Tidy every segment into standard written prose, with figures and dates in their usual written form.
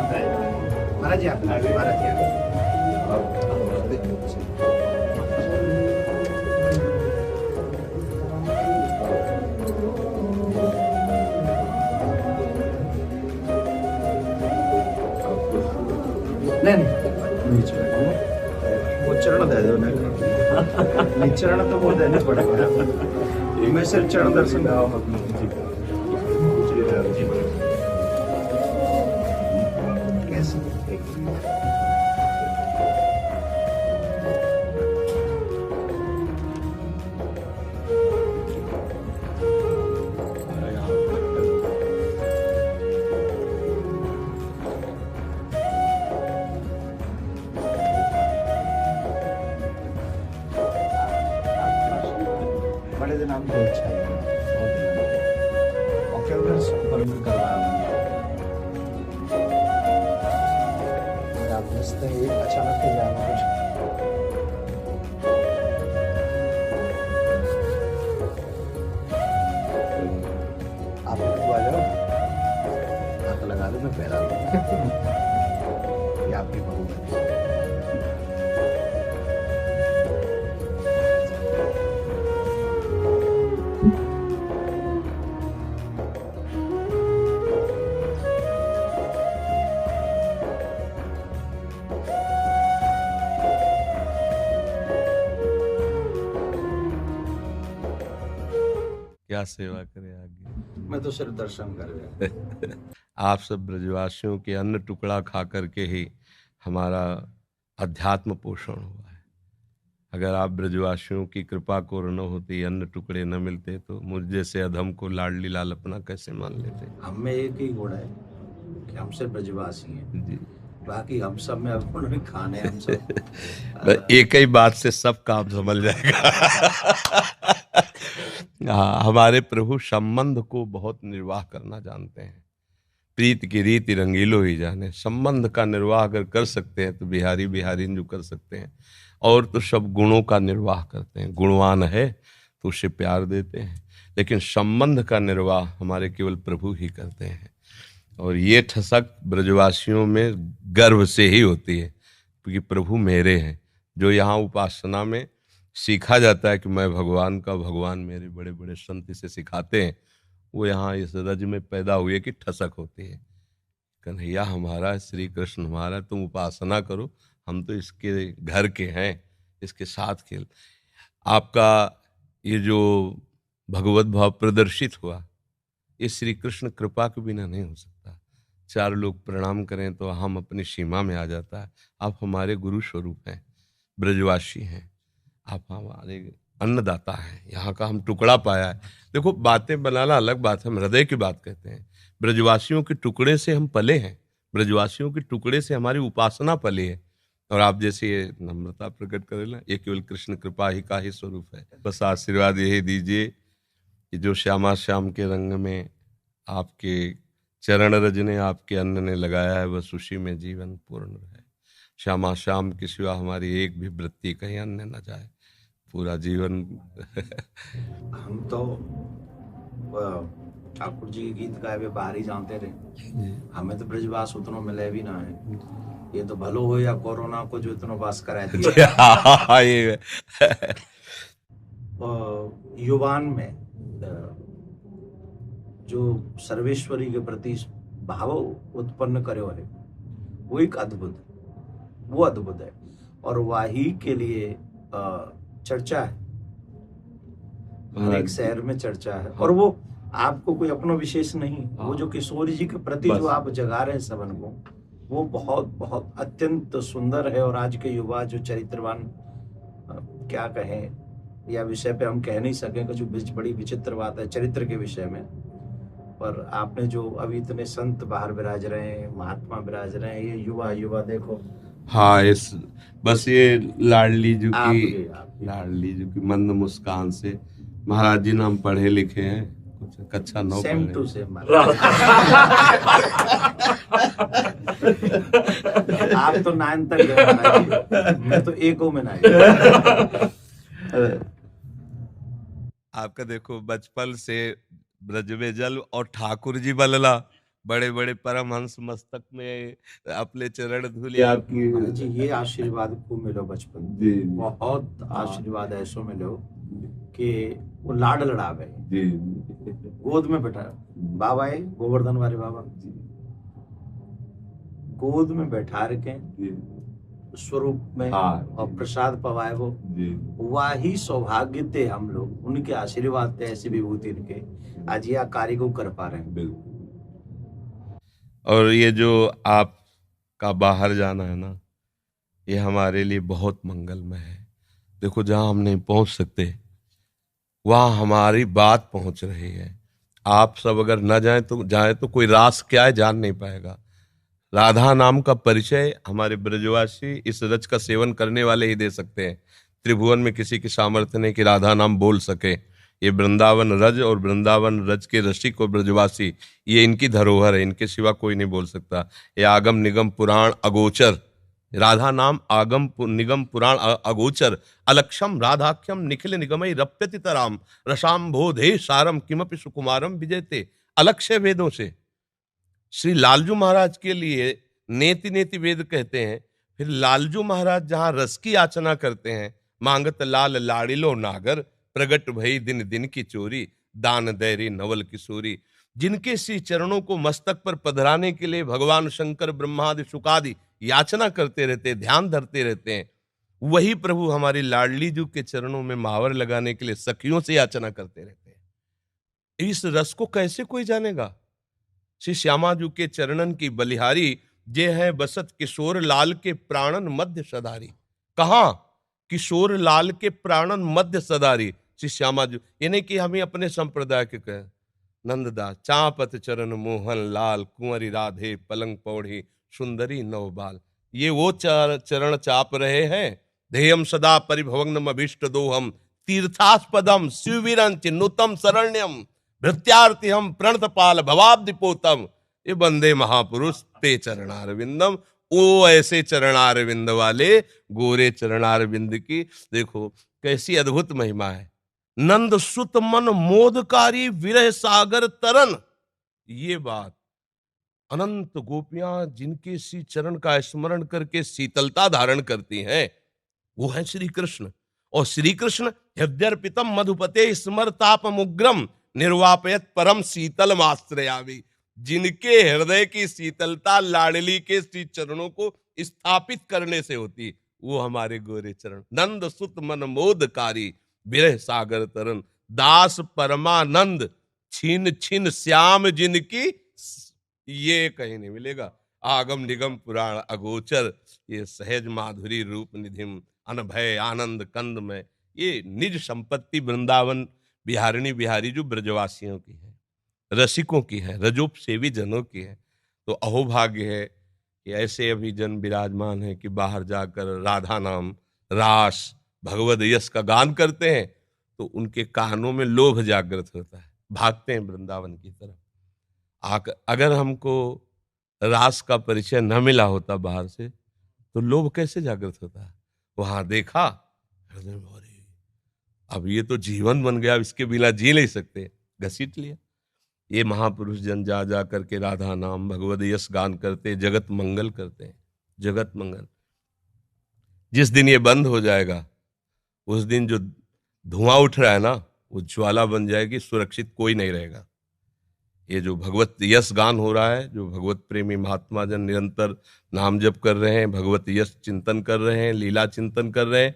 महाराज जी आप महाराज जी नहीं नीचे वो चरण दे दो नहीं चरण तो वो देने पड़ेगा मैं सिर्फ चरण दर्शन कैसे बड़े दिन आपको अच्छा है और क्या परमिट करवाया आप रस्ते अचानक ही जाना कुछ आप आ जाओ हाथ लगा दो मैं पैरा ये आपकी बहू है क्या सेवा करे आगे। मैं तो सिर्फ दर्शन कर रहा आप सब ब्रजवासियों के अन्न टुकड़ा खा करके ही हमारा अध्यात्म पोषण हुआ है। अगर आप ब्रजवासियों की कृपा को न होती, अन्न टुकड़े न मिलते तो मुझ जैसे अधम को लाडली लाल अपना कैसे मान लेते। हम में एक ही गुण है कि हम सिर्फ ब्रजवासी हैं जी, बाकी हम सब में अब उन्होंने खाने हम सब एक ही बात से सब काम समझ जाएगा। हाँ, हमारे प्रभु संबंध को बहुत निर्वाह करना जानते हैं। प्रीत की रीति रंगीलो ही जाने। संबंध का निर्वाह अगर कर सकते हैं तो बिहारी बिहारी जो कर सकते हैं, और तो सब गुणों का निर्वाह करते हैं। गुणवान है तो उसे प्यार देते हैं, लेकिन संबंध का निर्वाह हमारे केवल प्रभु ही करते हैं। और ये ठसक ब्रजवासियों में गर्व से ही होती है, क्योंकि प्रभु मेरे हैं। जो यहाँ उपासना में सीखा जाता है कि मैं भगवान का, भगवान मेरे, बड़े बड़े संत इसे सिखाते हैं, वो यहाँ इस रज में पैदा हुए कि ठसक होती है। कन्हैया हमारा, श्री कृष्ण हमारा, तुम उपासना करो, हम तो इसके घर के हैं, इसके साथ खेल। आपका ये जो भगवत भाव प्रदर्शित हुआ, ये श्री कृष्ण कृपा के बिना नहीं हो सकता। चार लोग प्रणाम करें तो हम अपनी सीमा में आ जाता है। आप हमारे गुरु स्वरूप हैं, ब्रजवासी हैं, आप हमारे अन्नदाता हैं, यहाँ का हम टुकड़ा पाया है। देखो, बातें बनाना अलग बात है, हम हृदय की बात कहते हैं। ब्रजवासियों के टुकड़े से हम पले हैं, ब्रजवासियों के टुकड़े से हमारी उपासना पली है। और आप जैसे ये नम्रता प्रकट करें, ये केवल कृष्ण कृपा ही का ही स्वरूप है। बस आशीर्वाद यही दीजिए कि जो श्यामा श्याम के रंग में आपके चरण रज ने, आपके अन्न ने लगाया है, बस उसी में जीवन पूर्ण है। श्यामा श्याम के सिवा हमारी एक भी वृत्ति कहीं अन्य न जाए, पूरा जीवन। हम तो ठाकुर जी के गीत गाए हुए बाहर ही जानते रहे, हमें तो ब्रजवास उतना मिले भी ना है। ये तो भलो हो या कोरोना को जो इतना वास कराए दिया। ये युवान में जो सर्वेश्वरी के प्रति भाव उत्पन्न करो है, वो एक अद्भुत, वो अद्भुत है। और वही के लिए चर्चा है, हर एक शहर में चर्चा है। और वो आपको कोई अपना विशेष नहीं, वो जो किशोर जी के प्रति जो आप जगा रहे हैं सबन को, वो बहुत बहुत अत्यंत सुंदर है। और आज के युवा जो चरित्रवान, क्या कहें, या विषय पे हम कह नहीं सकें, जो बड़ी विचित्र बात है चरित्र के विषय में। पर आपने जो अभी इतने संत बाहर विराज रहे हैं, महात्मा विराज रहे हैं, ये युवा युवा देखो। हाँ, इस बस ये लाडली जी की मंद मुस्कान से, महाराज जी नाम पढ़े लिखे हैं, कुछ कक्षा 9 सेम टू सेम। आप तो 9 तक गए, मैं तो 1 में नहीं। आपका देखो, बचपन से ब्रज में जल और ठाकुर जी बलला, बड़े बड़े परमहंस मस्तक में अपने चरण धूलि आपकी। महाराज जी ये आशीर्वाद खूब मिलो बचपन में। जी बहुत आशीर्वाद ऐसो मिलो कि वो लाड लड़ावे, जी गोद में बैठा बाबा है गोवर्धन वाले बाबा, गोद में बैठा रखे स्वरूप में और प्रसाद पवाए वो वही सौभाग्य थे हम लोग, उनके आशीर्वाद थे ऐसी विभूति के आज यह कार्य को कर पा रहे हैं। बिल्कुल। और ये जो आपका बाहर जाना है ना, ये हमारे लिए बहुत मंगलमय है। देखो जहां हम नहीं पहुंच सकते वहां हमारी बात पहुंच रही है। आप सब अगर न जाए तो कोई रास क्या है जान नहीं पाएगा। राधा नाम का परिचय हमारे ब्रजवासी इस रज का सेवन करने वाले ही दे सकते हैं। त्रिभुवन में किसी की सामर्थ्य नहीं कि राधा नाम बोल सके। ये वृंदावन रज और वृंदावन रज के रसिक और ब्रजवासी, ये इनकी धरोहर है, इनके सिवा कोई नहीं बोल सकता। ये आगम निगम पुराण अगोचर, राधा नाम आगम निगम पुराण अगोचर, अलक्षम राधाख्यम निखिल निगमई रप्यति तराम रसाम्भोधे सारम किमपि सुकुमारम विजयते। अलक्ष्य वेदों से श्री लालजू महाराज के लिए नेति नेति वेद कहते हैं। फिर लालजू महाराज जहां रस की याचना करते हैं, मांगत लाल लाड़िलो नागर प्रगट भई दिन दिन की चोरी दान दैरी नवल किशोरी। जिनके श्री चरणों को मस्तक पर पधराने के लिए भगवान शंकर ब्रह्मादि शुकादि याचना करते रहते, ध्यान धरते रहते हैं, वही प्रभु हमारी लाडली जू के चरणों में महावर लगाने के लिए सखियों से याचना करते रहते हैं। इस रस को कैसे कोई जानेगा? श्री श्यामाजू के चरणन की बलिहारी जे है बसत किशोर लाल के प्राणन मध्य सदारी। कहा? किशोर लाल के प्राणन मध्य सदारी श्री श्यामाजू। ये नहीं कि हमें अपने संप्रदाय के कहें। नंददास चापत चरण मोहन लाल कुंवरी राधे पलंग पौड़ी सुंदरी नवबाल। ये वो चरण चाप रहे हैं। ध्येयम सदा परिभवग्नम अभीष्ट दोहम तीर्थास्पदम शिविरं चिन्नुतम शरण्यम भृत्यार्थी हम प्रणतपाल भवाब्दिपोतम। ये बंदे महापुरुष ते चरणारविंदम। ओ ऐसे चरणारविंद वाले गोरे चरणारविंद की देखो कैसी अद्भुत महिमा है। नंद सुत मन मोदकारी विरह सागर तरन। ये बात अनंत गोपियां जिनके श्री चरण का स्मरण करके शीतलता धारण करती हैं, वो है श्री कृष्ण। और श्री कृष्ण हृदयर्पितम मधुपते स्मरतापमुग्रम निर्वापयत परम शीतल आश्रयामि। जिनके हृदय की शीतलता लाडली के श्री चरणों को स्थापित करने से होती, वो हमारे गोरे चरण। नंद सुत मन मोदकारी विरह सागर तरन दास परमानंद छीन छीन श्याम जिनकी। ये कहीं नहीं मिलेगा। आगम निगम पुराण अगोचर, ये सहज माधुरी रूप निधिम अनभय आनंद कंद में। ये निज संपत्ति वृंदावन बिहारिणी बिहारी जो ब्रजवासियों की है, रसिकों की है, रजोप सेवी जनों की है। तो अहोभाग्य है कि ऐसे अभी जन विराजमान है कि बाहर जाकर राधा नाम रास भगवद यश का गान करते हैं तो उनके कानों में लोभ जागृत होता है, भागते हैं वृंदावन की तरफ। अगर हमको रास का परिचय न मिला होता बाहर से तो लोभ कैसे जागृत होता है? वहां देखा, अब ये तो जीवन बन गया, इसके बिना जी नहीं सकते, घसीट लिया। ये महापुरुष जन जा जा करके राधा नाम भगवद यश गान करते, जगत मंगल करते हैं, जगत मंगल। जिस दिन ये बंद हो जाएगा उस दिन जो धुआं उठ रहा है ना, वो ज्वाला बन जाएगी, सुरक्षित कोई नहीं रहेगा। ये जो भगवत यश गान हो रहा है, जो भगवत प्रेमी महात्मा जन निरंतर नाम जप कर रहे हैं, भगवत यश चिंतन कर रहे हैं, लीला चिंतन कर रहे हैं,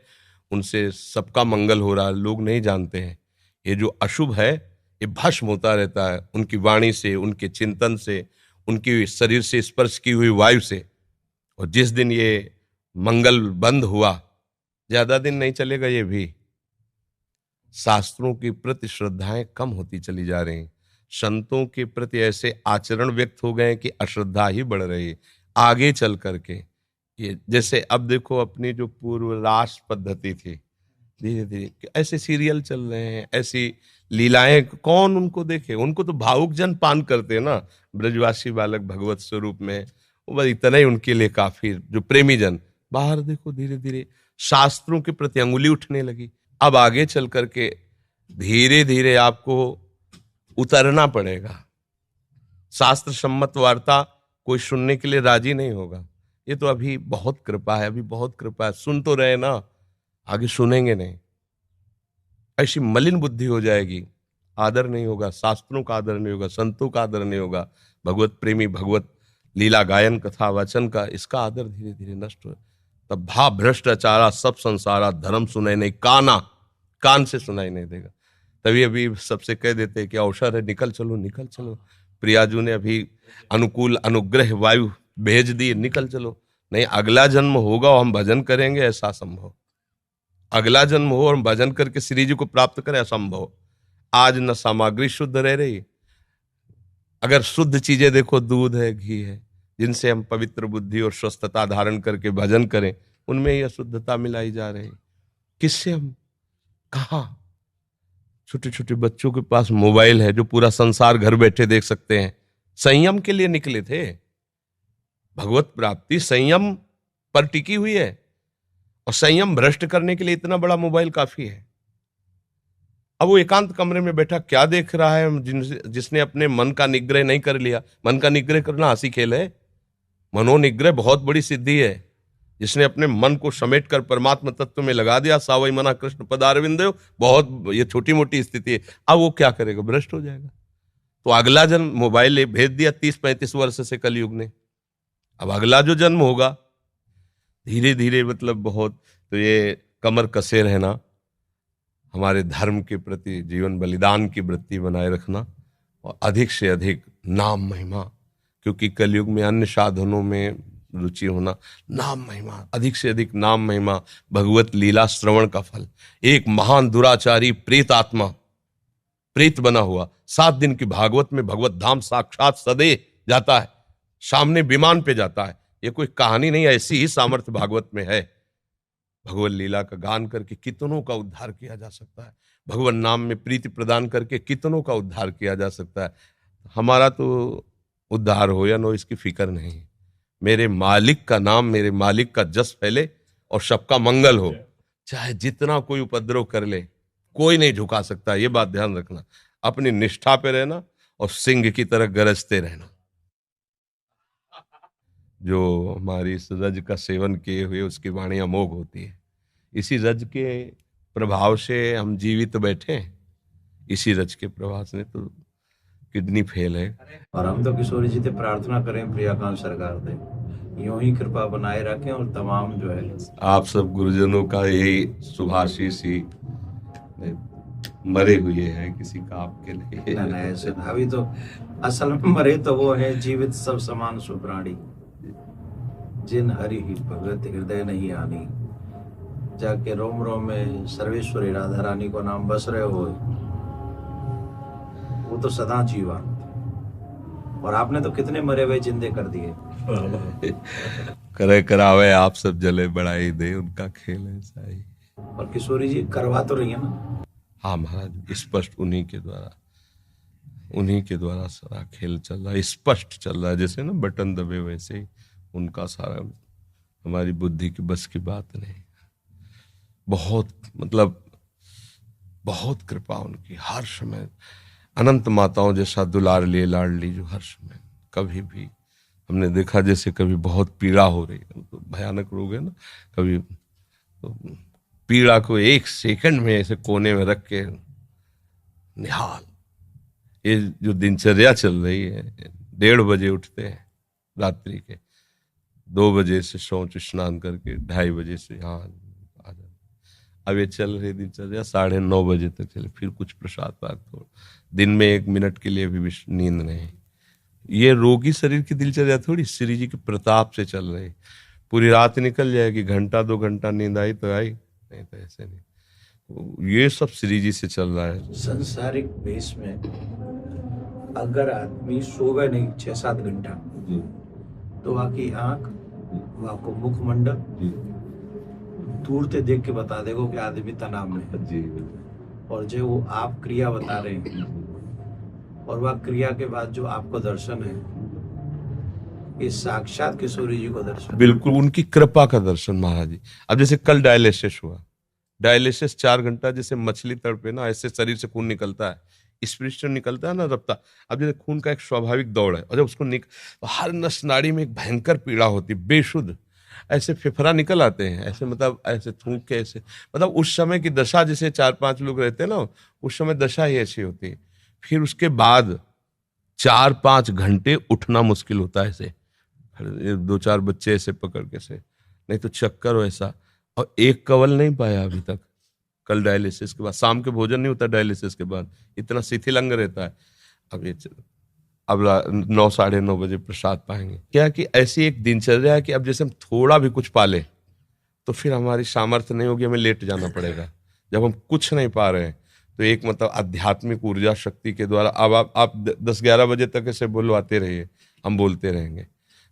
उनसे सबका मंगल हो रहा है। लोग नहीं जानते हैं ये जो अशुभ है ये भस्म होता रहता है उनकी वाणी से, उनके चिंतन से, उनकी शरीर से स्पर्श की हुई वायु से। और जिस दिन ये मंगल बंद हुआ, ज्यादा दिन नहीं चलेगा, ये भी शास्त्रों के प्रति श्रद्धाएं कम होती चली जा रही हैं। संतों के प्रति ऐसे आचरण व्यक्त हो गए कि अश्रद्धा ही बढ़ रही है आगे चल करके। ये जैसे अब देखो अपनी जो पूर्व रास पद्धति थी, धीरे धीरे ऐसे सीरियल चल रहे हैं, ऐसी लीलाएं, कौन उनको देखे? उनको तो भावुक जन पान करते हैं ना, ब्रजवासी बालक भगवत स्वरूप में, वो बस इतना ही उनके लिए काफी। जो प्रेमी जन बाहर देखो धीरे धीरे शास्त्रों के प्रति अंगुली उठने लगी। अब आगे चल करके धीरे धीरे आपको उतरना पड़ेगा, शास्त्र सम्मत वार्ता कोई सुनने के लिए राजी नहीं होगा। ये तो अभी बहुत कृपा है, अभी बहुत कृपा है, सुन तो रहे ना, आगे सुनेंगे नहीं। ऐसी मलिन बुद्धि हो जाएगी, आदर नहीं होगा, शास्त्रों का आदर नहीं होगा, संतों का आदर नहीं होगा, भगवत प्रेमी, भगवत लीला गायन कथा वचन का, इसका आदर धीरे धीरे नष्ट हो। तब भा भ्रष्टाचारा सब संसारा, धर्म सुनाई नहीं, कान से सुनाई नहीं देगा। तभी अभी सबसे कह देते कि अवसर है, निकल चलो निकल चलो। प्रियाजू ने अभी अनुकूल अनुग्रह वायु भेज दी, निकल चलो। नहीं, अगला जन्म होगा और हम भजन करेंगे, ऐसा संभव। अगला जन्म हो और हम भजन करके श्री जी को प्राप्त करें, असंभव। आज न सामग्री शुद्ध रह रही। अगर शुद्ध चीजें देखो, दूध है, घी है, जिनसे हम पवित्र बुद्धि और स्वस्थता धारण करके भजन करें, उनमें ही अशुद्धता मिलाई जा रही। किससे हम कहा? छोटे छोटे बच्चों के पास मोबाइल है जो पूरा संसार घर बैठे देख सकते हैं। संयम के लिए निकले थे। भगवत प्राप्ति संयम पर टिकी हुई है, और संयम भ्रष्ट करने के लिए इतना बड़ा मोबाइल काफी है। अब वो एकांत कमरे में बैठा क्या देख रहा है? जिसने अपने मन का निग्रह नहीं कर लिया। मन का निग्रह करना हंसी खेल है। मनोनिग्रह बहुत बड़ी सिद्धि है। जिसने अपने मन को समेट कर परमात्मा तत्व में लगा दिया, सावई मना कृष्ण पदारविंद, बहुत ये छोटी मोटी स्थिति है। अब वो क्या करेगा? भ्रष्ट हो जाएगा। तो अगला जन्म मोबाइल भेज दिया 30-35 वर्ष से कलयुग ने। अब अगला जो जन्म होगा, धीरे धीरे मतलब बहुत, तो ये कमर कसे रहना, हमारे धर्म के प्रति जीवन बलिदान की वृत्ति बनाए रखना, और अधिक से अधिक नाम महिमा, क्योंकि कलयुग में अन्य साधनों में रुचि होना, नाम महिमा, अधिक से अधिक नाम महिमा, भगवत लीला श्रवण का फल। एक महान दुराचारी प्रेत आत्मा, प्रेत बना हुआ, 7 दिन की भागवत में भगवत धाम साक्षात सदे जाता है, सामने विमान पे जाता है। ये कोई कहानी नहीं है, ऐसी ही सामर्थ्य भागवत में है। भगवत लीला का गान करके कितनों का उद्धार किया जा सकता है। भगवान नाम में प्रीति प्रदान करके कितनों का उद्धार किया जा सकता है। हमारा तो उद्धार हो या नो, इसकी फिक्र नहीं। मेरे मालिक का नाम, मेरे मालिक का जस फैले और सबका मंगल हो। चाहे जितना कोई उपद्रव कर ले, कोई नहीं झुका सकता। ये बात ध्यान रखना। अपनी निष्ठा पे रहना और सिंह की तरह गरजते रहना। जो हमारी इस रज का सेवन किए हुए, उसकी वाणी अमोघ होती है। इसी रज के प्रभाव से हम जीवित बैठे हैं। इसी रज के प्रभाव से तो किडनी फेल है। और हम तो किशोरी जी से प्रार्थना करें, प्रियाकांत सरकार से यूं ही कृपा बनाए रखें, और तमाम जो है आप सब गुरुजनों का यही शुभाशीष ही मरे हुए हैं किसी का आपके लिए। ना ऐसे अभी तो असल में मरे तो वो है, जीवित सब समान सुप्राणी, जिन हरि ही भगत हृदय नहीं आनी। जाके रोम रोम में सर्वेश्वरी राधा रानी को नाम बस रहे हो, वो तो सदा जीवा। और आपने तो कितने मरे हुए जिंदे कर दिए। करे करावे आप सब जले बढ़ाई दे, उनका खेल ऐसा ही। और किशोरी जी करवा तो रही है ना? हाँ महाराज, स्पष्ट उन्हीं के द्वारा सारा खेल चल रहा है, स्पष्ट चल रहा है। जैसे ना बटन दबे, वैसे ही उनका सारा, हमारी बुद्धि की बस की बात नहीं। बहुत मतलब बहुत कृपा उनकी, हर समय अनंत माताओं जैसा दुलार लिए लाडली, जो हर समय कभी भी हमने देखा, जैसे कभी बहुत पीड़ा हो रही है, तो भयानक रोग है ना, कभी तो पीड़ा को 1 सेकंड में ऐसे कोने में रख के निहाल। ये जो दिनचर्या चल रही है, 1:30 बजे उठते हैं रात्रि के, 2 बजे से शौच स्नान करके 2:30 बजे से यहाँ आ जाते। अब ये चल रही दिनचर्या 9:30 बजे तक चले, फिर कुछ प्रसाद पाक, तो दिन में 1 मिनट के लिए भी नींद नहीं। ये रोगी शरीर की दिनचर्या थोड़ी, श्री जी के प्रताप से चल रही। पूरी रात निकल जाएगी, 1-2 घंटा नींद आई तो आई, नहीं तो ऐसे नहीं। ये सब श्री जी से चल रहा है। संसारिक बेस में अगर आदमी सोवे नहीं 6-7 घंटा, तो वहाँ की आंख, वहाँ को मुखमंडल दूर से देख के बता देगा कि आदमी तनाव में है जी। और जो वो आप क्रिया बता रहे हैं, और वह क्रिया के बाद जो आपको दर्शन है, ये साक्षात किशोरी जी को दर्शन, बिल्कुल उनकी कृपा का दर्शन महाराज जी। अब जैसे कल डायलिसिस हुआ, डायलिसिस 4 घंटा, जैसे मछली तड़पे ना, ऐसे शरीर से खून निकलता है। स्पिरिचुअल निकलता है ना रफ्ता, अब जैसे खून का एक स्वाभाविक दौड़ है, और जब उसको तो हर नस नाड़ी में एक भयंकर पीड़ा होती है, बेशुद्ध ऐसे फेफड़ा निकल आते हैं, ऐसे मतलब ऐसे थूक के ऐसे, मतलब उस समय की दशा, जैसे 4-5 लोग रहते हैं ना, उस समय दशा ही ऐसी होती है। फिर उसके बाद 4-5 घंटे उठना मुश्किल होता है ऐसे, 2-4 बच्चे ऐसे पकड़ के से, नहीं तो चक्कर वैसा, और एक कवल नहीं पाया अभी तक। कल डायलिसिस के बाद शाम के भोजन नहीं होता, डायलिसिस के बाद इतना शिथिल अंग रहता है। अब 9-9:30 बजे प्रसाद पाएंगे। क्या कि ऐसी एक दिनचर्या है कि अब जैसे हम थोड़ा भी कुछ पाले तो फिर हमारी सामर्थ्य नहीं होगी, हमें लेट जाना पड़ेगा। जब हम कुछ नहीं पा रहे हैं तो एक मतलब आध्यात्मिक ऊर्जा शक्ति के द्वारा अब आप 10-11 बजे तक ऐसे बुलवाते रहिए, हम बोलते रहेंगे।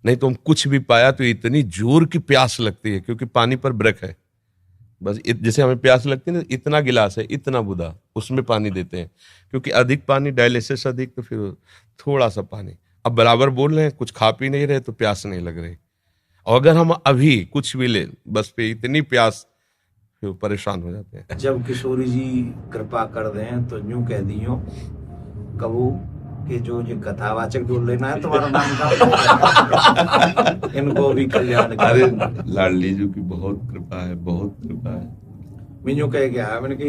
नहीं तो हम कुछ भी पाया तो इतनी जोर की प्यास लगती है, क्योंकि पानी पर ब्रेक है। बस जैसे हमें प्यास लगती है ना, इतना गिलास है, इतना बुदा, उसमें पानी देते हैं, क्योंकि अधिक पानी, डायलिसिस अधिक, तो फिर थोड़ा सा पानी। अब बराबर बोल रहे हैं, कुछ खा पी नहीं रहे तो प्यास नहीं लग रही, और अगर हम अभी कुछ भी ले बस पे इतनी प्यास, फिर परेशान हो जाते हैं। जब किशोरी जी कृपा कर दें तो यूं कह दियो कबू कि जो ये कथावाचक जो लेना है तुम्हारा नाम का इनको भी कल्याण अरे कर। लाडली जी की बहुत कृपा है, बहुत कृपा है। मैं यूं कह गया है, मैंने कि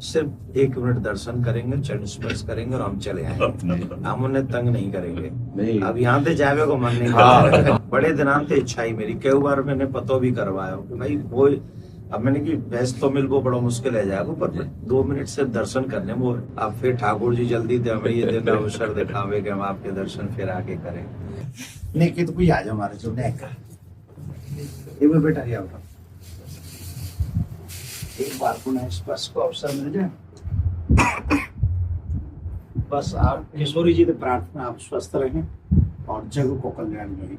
सिर्फ 1 मिनट दर्शन करेंगे, चरण स्पर्श करेंगे और हम चले आएंगे, हम उन्हें तंग नहीं करेंगे। नहीं। अब यहाँ से जावे को मन नहीं करता। बड़े दिनांत से इच्छा ही मेरी, कई बार मैंने पतो भी करवाया कि भाई वो, अब मैंने कि भैंस तो मिल वो बड़ा मुश्किल है जाएगा, पर 2 मिनट से दर्शन करने वो। अब फिर ठाकुर जी जल्दी थे हमें ये दिन अवसर दिखावे कि हम आपके दर्शन फिर आके करें। नहीं कि तो कोई आ जाओ हमारे जो का ये वो बेटा ये आओ, एक बार पुनः स्पर्श को अवसर मिल जाए। बस आप किशोरी जी से प्रार्थना, आप स्वस्थ रहें और जग को कल्याण करें।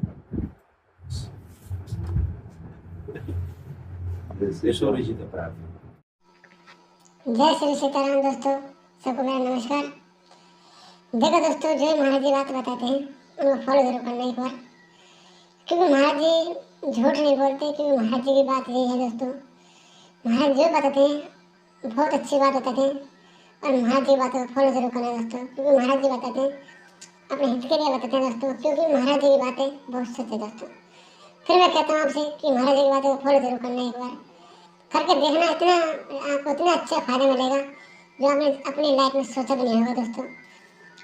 किशोरी जी से प्रार्थना। जय श्री सीताराम। दोस्तों सबको मेरा नमस्कार। देखो दोस्तों, जो महाराज जी बात बताते हैं उनको फॉलो जरूर करना एक बार, क्योंकि महाराज जी झूठ नहीं बोलते, क्योंकि महाराज जी की बात यही है दोस्तों। महाराज जो बताते हैं बहुत अच्छी बात बताते हैं, और महाराज जी बातों को फॉलो जरूर करना है दोस्तों, क्योंकि महाराज जी बताते हैं अपने हित के लिए बताते हैं दोस्तों, क्योंकि महाराज जी की बातें बहुत सच है दोस्तों। फिर मैं कहता हूँ आपसे कि महाराज जी की बातों को फॉलो जरूर करना है एक बार, करके देखना, इतना आपको इतना अच्छा फायदा मिलेगा जो आपने अपनी लाइफ में सोचा भी नहीं होगा दोस्तों।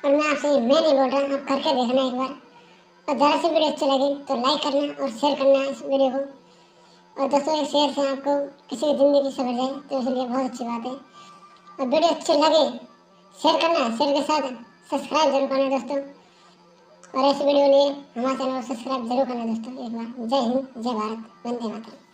और मैं आपसे मैं नहीं बोल रहा, आप करके देखना एक बार, और ज़रा सी वीडियो अच्छी लगी तो लाइक करना और शेयर करना इस वीडियो को। और दोस्तों एक शेयर से आपको किसी की ज़िंदगी सवर जाए तो इसलिए बहुत अच्छी बात है। और वीडियो अच्छी लगे शेयर करना, शेयर के साथ सब्सक्राइब जरूर करना दोस्तों, और ऐसी वीडियो लिए हमारे चैनल को सब्सक्राइब जरूर करना दोस्तों एक बार। जय हिंद, जय भारत, वंदे मातरम।